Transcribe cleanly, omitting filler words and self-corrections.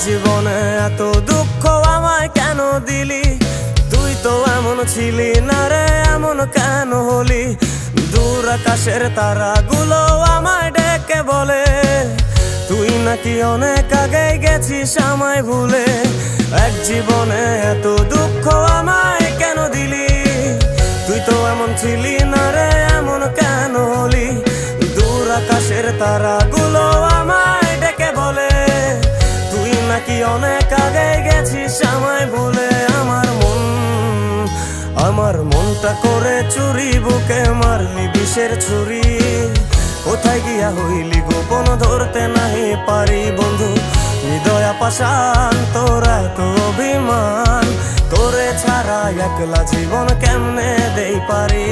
জীবনে এত দুঃখ আমায় কেন দিলি? তুই তো এমন ছিলি না রে, এমন কেন হলি? দূর আকাশের তারাগুলো আমায় ডেকে বলে তুই নাকি অনেক আগে গেছিস আমায় ভুলে। এক জীবনে এত দুঃখ আমায় কেন দিলি? তুই তো এমন ছিলি না রে, এমন কেন হলি? দূর আকাশের তারাগুলো আমায় ডেকে বলে তুই নাকি অনেক আগে গেছিস আমায় ভুলে। আমার মনটা করে চুরি, বুকে মারলি বিষের ছুরি। কোথায় গিয়া হইলি গোপন ধরতে নাহি পারি বন্ধু। হৃদয় পাষাণ তোর এত অভিমান, তোরে ছাড়া একলা জীবন কেমনে দেই পারি?